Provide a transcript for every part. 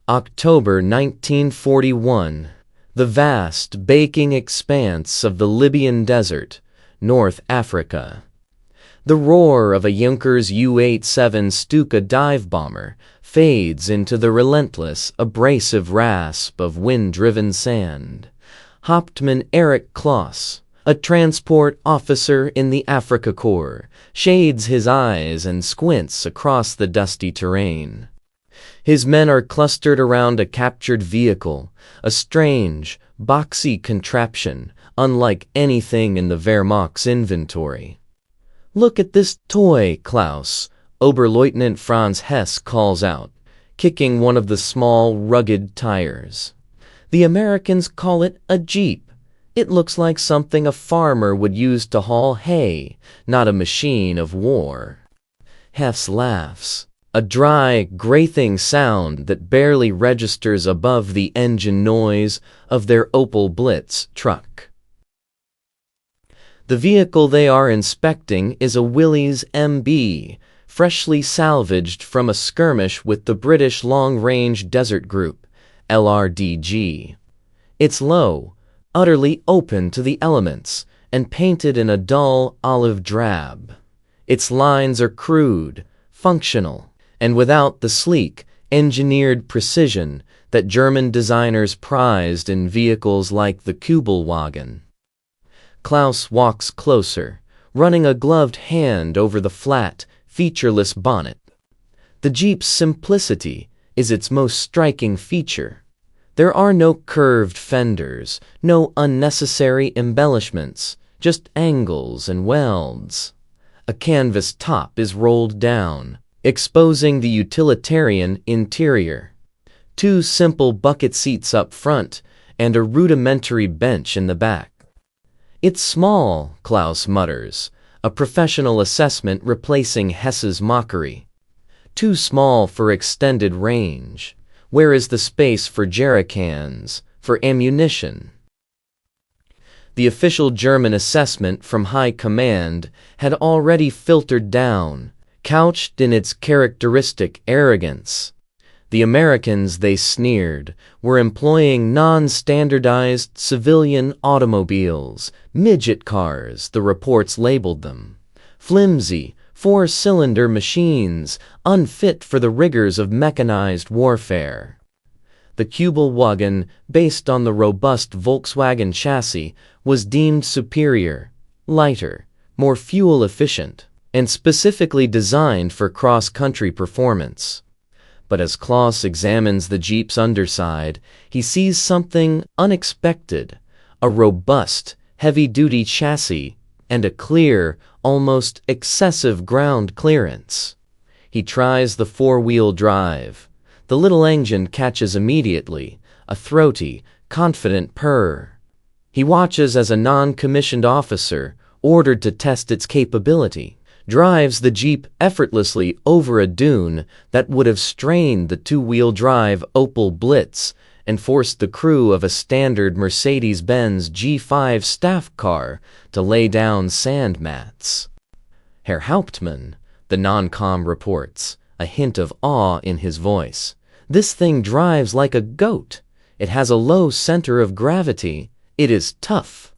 October 1941. The vast, baking expanse of the Libyan desert, North Africa. The roar of a Junkers U-87 Stuka dive bomber fades into the relentless, abrasive rasp of wind-driven sand. Hauptmann Erich Kloss, a transport officer in the Afrika Korps, shades his eyes and squints across the dusty terrain. His men are clustered around a captured vehicle, a strange, boxy contraption, unlike anything in the Wehrmacht's inventory. "Look at this toy, Klaus," Oberleutnant Franz Hess calls out, kicking one of the small, rugged tires. "The Americans call it a Jeep. It looks like something a farmer would use to haul hay, not a machine of war." Hess laughs, a dry, grating sound that barely registers above the engine noise of their Opel Blitz truck. The vehicle they are inspecting is a Willys MB, freshly salvaged from a skirmish with the British Long-Range Desert Group, LRDG. It's low, utterly open to the elements, and painted in a dull olive drab. Its lines are crude, functional, and without the sleek, engineered precision that German designers prized in vehicles like the Kübelwagen. Klaus walks closer, running a gloved hand over the flat, featureless bonnet. The Jeep's simplicity is its most striking feature. There are no curved fenders, no unnecessary embellishments, just angles and welds. A canvas top is rolled down, exposing the utilitarian interior. Two simple bucket seats up front and a rudimentary bench in the back. "It's small," Klaus mutters, a professional assessment replacing Hess's mockery. "Too small for extended range. Where is the space for jerrycans, for ammunition?" The official German assessment from high command had already filtered down, couched in its characteristic arrogance. The Americans, they sneered, were employing non-standardized civilian automobiles, midget cars, the reports labeled them. Flimsy, four-cylinder machines, unfit for the rigors of mechanized warfare. The Kübelwagen, based on the robust Volkswagen chassis, was deemed superior, lighter, more fuel-efficient, and specifically designed for cross-country performance. But as Klaus examines the Jeep's underside, he sees something unexpected: a robust, heavy-duty chassis and a clear, almost excessive ground clearance. He tries the four-wheel drive. The little engine catches immediately, a throaty, confident purr. He watches as a non-commissioned officer, ordered to test its capability, drives the Jeep effortlessly over a dune that would have strained the two-wheel drive Opel Blitz and forced the crew of a standard Mercedes-Benz G5 staff car to lay down sand mats. "Herr Hauptmann," the non-com reports, a hint of awe in his voice, "this thing drives like a goat. It has a low center of gravity. It is tough."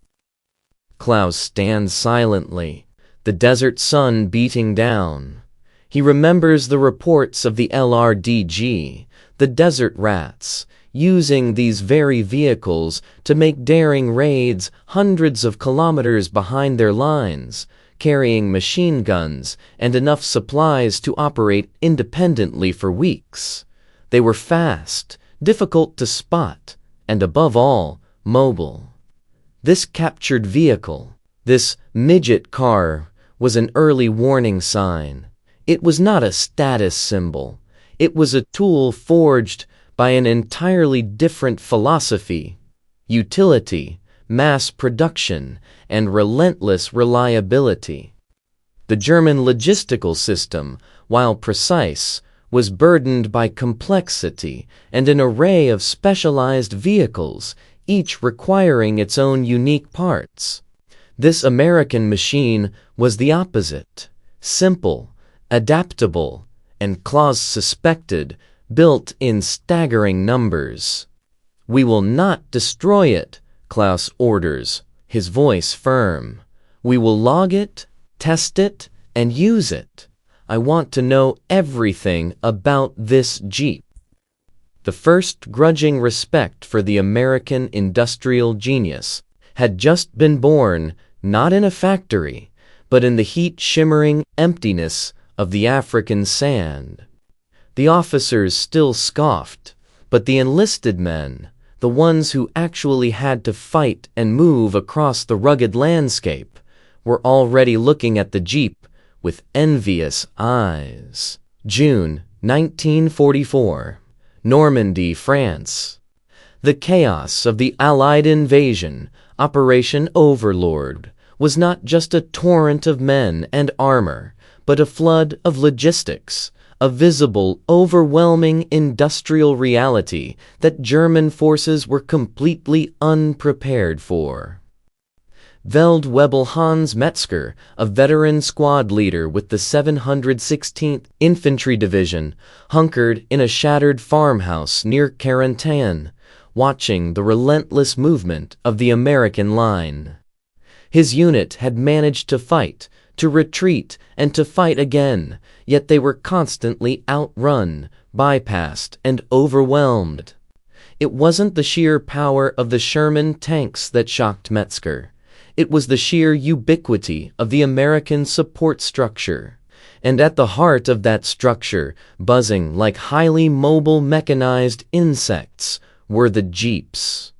Klaus stands silently, the desert sun beating down. He remembers the reports of the LRDG, the desert rats, using these very vehicles to make daring raids hundreds of kilometers behind their lines, carrying machine guns and enough supplies to operate independently for weeks. They were fast, difficult to spot, and above all, mobile. This captured vehicle, this midget car, was an early warning sign. It was not a status symbol. It was a tool forged by an entirely different philosophy: utility, mass production, and relentless reliability. The German logistical system, while precise, was burdened by complexity and an array of specialized vehicles, each requiring its own unique parts. This American machine was the opposite: simple, adaptable, and Klaus suspected built in staggering numbers. "We will not destroy it," Klaus orders, his voice firm. "We will log it, test it, and use it. I want to know everything about this Jeep." The first grudging respect for the American industrial genius had just been born, not in a factory, but in the heat-shimmering emptiness of the African sand. The officers still scoffed, but the enlisted men, the ones who actually had to fight and move across the rugged landscape, were already looking at the Jeep with envious eyes. June 1944. Normandy, France. The chaos of the Allied invasion, Operation Overlord, was not just a torrent of men and armor, but a flood of logistics, a visible, overwhelming industrial reality that German forces were completely unprepared for. Feldwebel Hans Metzger, a veteran squad leader with the 716th Infantry Division, hunkered in a shattered farmhouse near Carentan, watching the relentless movement of the American line. His unit had managed to fight, to retreat, and to fight again, yet they were constantly outrun, bypassed, and overwhelmed. It wasn't the sheer power of the Sherman tanks that shocked Metzger. It was the sheer ubiquity of the American support structure. And at the heart of that structure, buzzing like highly mobile mechanized insects, were the Jeeps.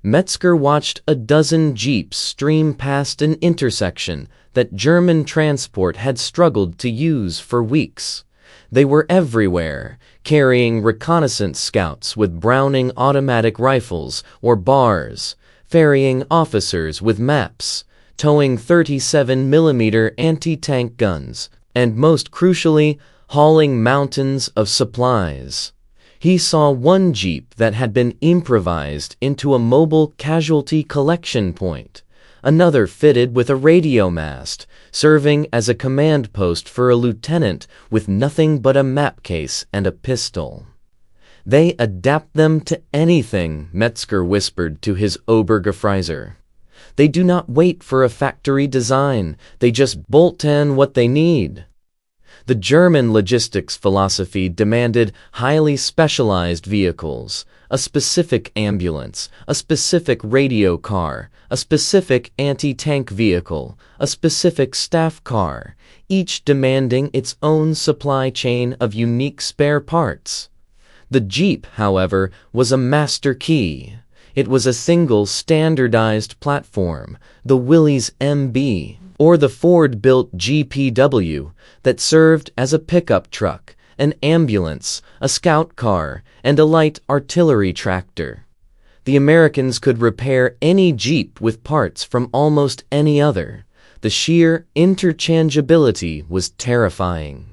Metzger watched a dozen Jeeps stream past an intersection that German transport had struggled to use for weeks. They were everywhere, carrying reconnaissance scouts with Browning automatic rifles or bars, ferrying officers with maps, towing 37mm anti-tank guns, and most crucially, hauling mountains of supplies. He saw one Jeep that had been improvised into a mobile casualty collection point, another fitted with a radio mast, serving as a command post for a lieutenant with nothing but a map case and a pistol. "They adapt them to anything," Metzger whispered to his Obergefreiser. "They do not wait for a factory design, they just bolt in what they need." The German logistics philosophy demanded highly specialized vehicles, a specific ambulance, a specific radio car, a specific anti-tank vehicle, a specific staff car, each demanding its own supply chain of unique spare parts. The Jeep, however, was a master key. It was a single standardized platform, the Willys MB, or the Ford-built GPW, that served as a pickup truck, an ambulance, a scout car, and a light artillery tractor. The Americans could repair any Jeep with parts from almost any other. The sheer interchangeability was terrifying.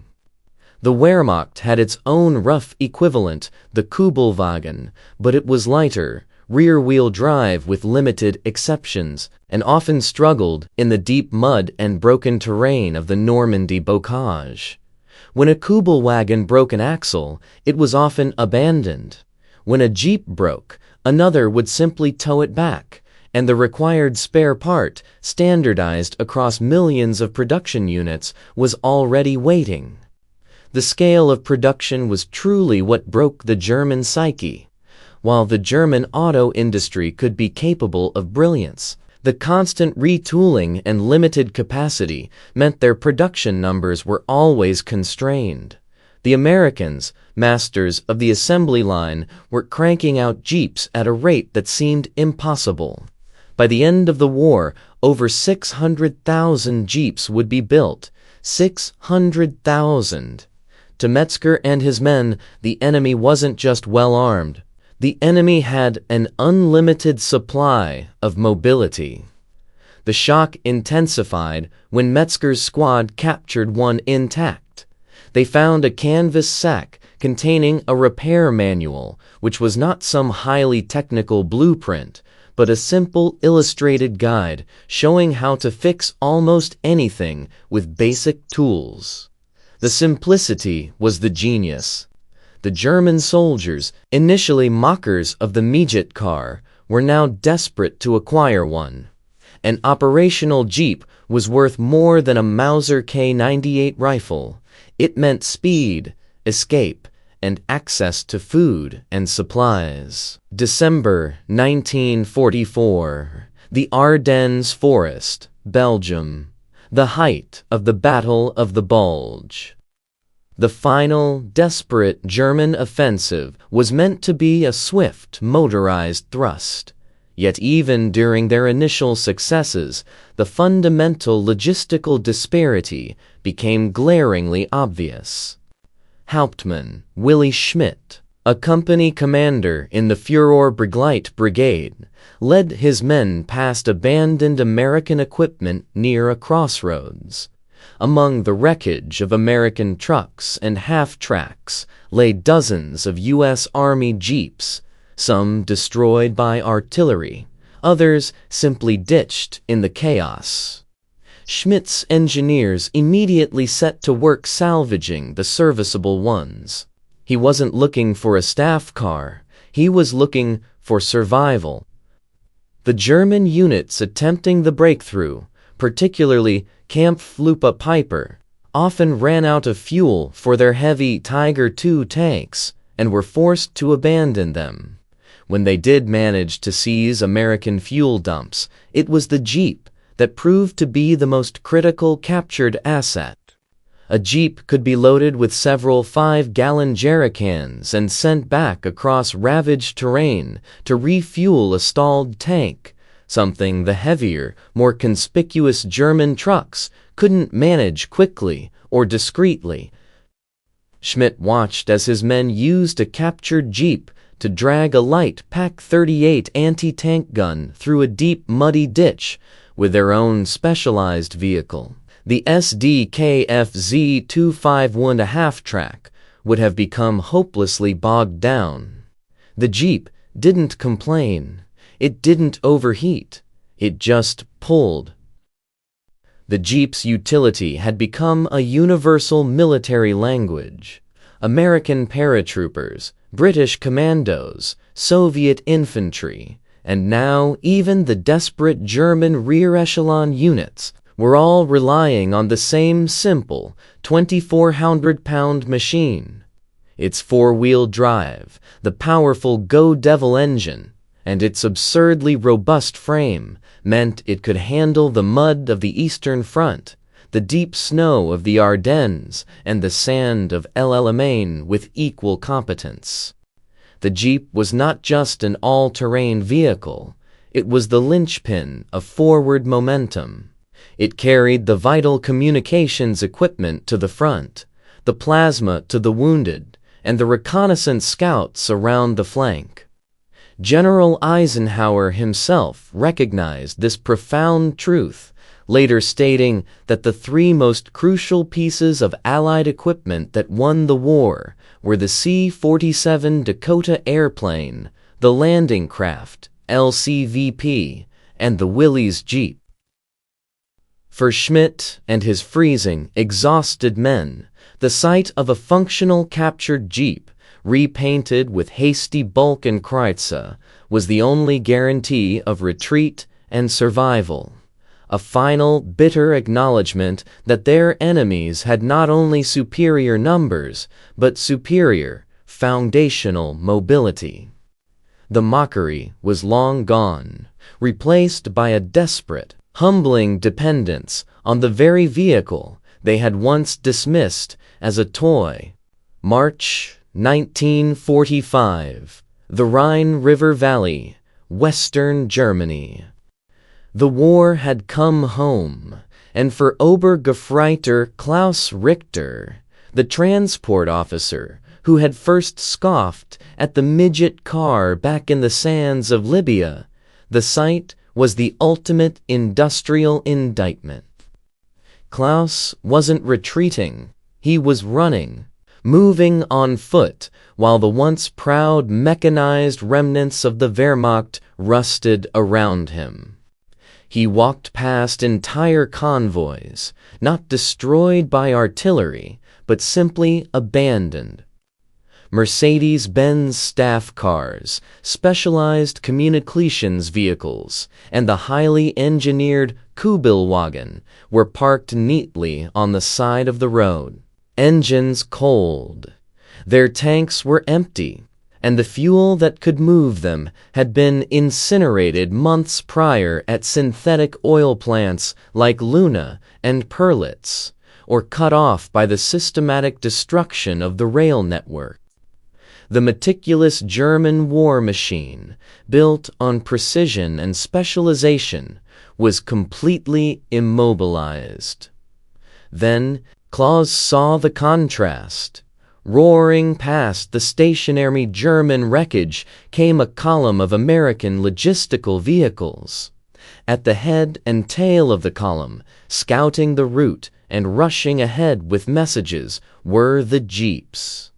The Wehrmacht had its own rough equivalent, the Kubelwagen, but it was lighter, rear-wheel drive with limited exceptions, and often struggled in the deep mud and broken terrain of the Normandy bocage. When a Kubelwagen broke an axle, it was often abandoned. When a Jeep broke, another would simply tow it back, and the required spare part, standardized across millions of production units, was already waiting. The scale of production was truly what broke the German psyche. While the German auto industry could be capable of brilliance, the constant retooling and limited capacity meant their production numbers were always constrained. The Americans, masters of the assembly line, were cranking out Jeeps at a rate that seemed impossible. By the end of the war, over 600,000 Jeeps would be built. 600,000. To Metzger and his men, the enemy wasn't just well-armed. The enemy had an unlimited supply of mobility. The shock intensified when Metzger's squad captured one intact. They found a canvas sack containing a repair manual, which was not some highly technical blueprint, but a simple illustrated guide showing how to fix almost anything with basic tools. The simplicity was the genius. The German soldiers, initially mockers of the midget car, were now desperate to acquire one. An operational Jeep was worth more than a Mauser K98 rifle. It meant speed, escape, and access to food and supplies. December 1944. The Ardennes Forest, Belgium. The height of the Battle of the Bulge. The final, desperate German offensive was meant to be a swift, motorized thrust. Yet even during their initial successes, the fundamental logistical disparity became glaringly obvious. Hauptmann Willy Schmidt, a company commander in the Führerbegleiter Brigade, led his men past abandoned American equipment near a crossroads. Among the wreckage of American trucks and half-tracks lay dozens of U.S. Army Jeeps, some destroyed by artillery, others simply ditched in the chaos. Schmidt's engineers immediately set to work salvaging the serviceable ones. He wasn't looking for a staff car, he was looking for survival. The German units attempting the breakthrough, particularly Kampfgruppe Piper, often ran out of fuel for their heavy Tiger II tanks and were forced to abandon them. When they did manage to seize American fuel dumps, it was the Jeep that proved to be the most critical captured asset. A Jeep could be loaded with several 5-gallon jerrycans and sent back across ravaged terrain to refuel a stalled tank, something the heavier, more conspicuous German trucks couldn't manage quickly or discreetly. Schmidt watched as his men used a captured Jeep to drag a light PaK-38 anti-tank gun through a deep, muddy ditch with their own specialized vehicle. The SDKFZ-251 half-track would have become hopelessly bogged down. The Jeep didn't complain. It didn't overheat. It just pulled. The Jeep's utility had become a universal military language. American paratroopers, British commandos, Soviet infantry, and now even the desperate German rear echelon units were all relying on the same simple 2,400-pound machine. Its four-wheel drive, the powerful Go Devil engine, and its absurdly robust frame meant it could handle the mud of the Eastern Front, the deep snow of the Ardennes, and the sand of El Alamein with equal competence. The Jeep was not just an all-terrain vehicle, it was the linchpin of forward momentum. It carried the vital communications equipment to the front, the plasma to the wounded, and the reconnaissance scouts around the flank. General Eisenhower himself recognized this profound truth, later stating that the three most crucial pieces of Allied equipment that won the war were the C-47 Dakota airplane, the landing craft, LCVP, and the Willys Jeep. For Schmidt and his freezing, exhausted men, the sight of a functional captured Jeep, repainted with hasty bulk and Kreutzer, was the only guarantee of retreat and survival. A final, bitter acknowledgement that their enemies had not only superior numbers, but superior, foundational mobility. The mockery was long gone, replaced by a desperate, humbling dependence on the very vehicle they had once dismissed as a toy. March 1945. The Rhine River Valley, Western Germany. The war had come home, and for Obergefreiter Klaus Richter, the transport officer who had first scoffed at the midget car back in the sands of Libya, the sight was the ultimate industrial indictment. Klaus wasn't retreating, he was running, moving on foot while the once proud mechanized remnants of the Wehrmacht rusted around him. He walked past entire convoys, not destroyed by artillery, but simply abandoned. Mercedes-Benz staff cars, specialized communications vehicles, and the highly engineered Kugelwagen were parked neatly on the side of the road. Engines cold. Their tanks were empty, and the fuel that could move them had been incinerated months prior at synthetic oil plants like Luna and Perlitz, or cut off by the systematic destruction of the rail network. The meticulous German war machine, built on precision and specialization, was completely immobilized. Then Claus saw the contrast. Roaring past the stationary German wreckage came a column of American logistical vehicles. At the head and tail of the column, scouting the route and rushing ahead with messages, were the Jeeps.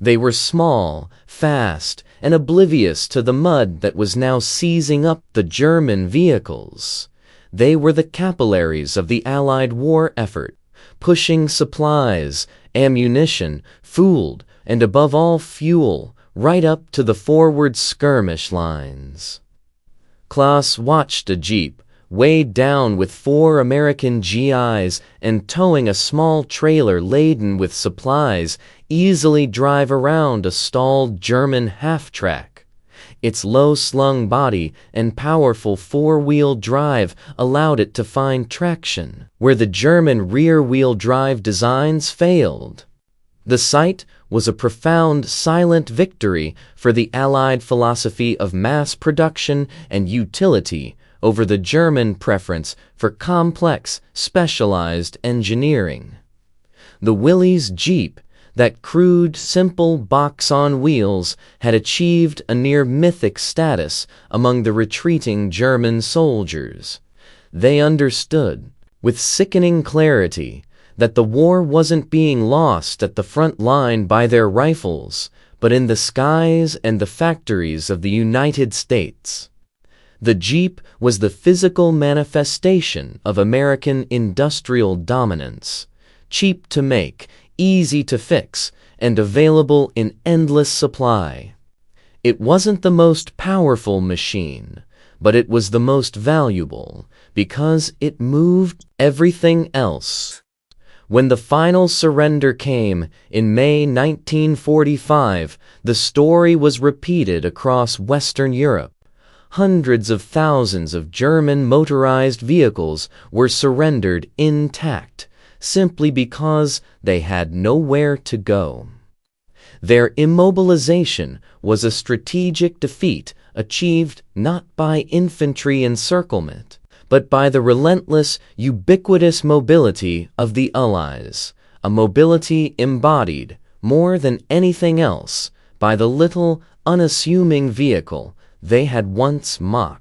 They were small, fast, and oblivious to the mud that was now seizing up the German vehicles. They were the capillaries of the Allied war effort, pushing supplies, ammunition, food, and above all fuel, right up to the forward skirmish lines. Claus watched a Jeep, weighed down with 4 American GIs and towing a small trailer laden with supplies, easily drive around a stalled German half-track. Its low-slung body and powerful 4-wheel drive allowed it to find traction where the German rear-wheel drive designs failed. The sight was a profound silent victory for the Allied philosophy of mass production and utility over the German preference for complex, specialized engineering. The Willys Jeep, that crude, simple box on wheels, had achieved a near mythic status among the retreating German soldiers. They understood, with sickening clarity, that the war wasn't being lost at the front line by their rifles, but in the skies and the factories of the United States. The Jeep was the physical manifestation of American industrial dominance, cheap to make, easy to fix, and available in endless supply. It wasn't the most powerful machine, but it was the most valuable, because it moved everything else. When the final surrender came in May 1945, the story was repeated across Western Europe. Hundreds of thousands of German motorized vehicles were surrendered intact, simply because they had nowhere to go. Their immobilization was a strategic defeat achieved not by infantry encirclement, but by the relentless, ubiquitous mobility of the Allies, a mobility embodied, more than anything else, by the little, unassuming vehicle they had once mocked.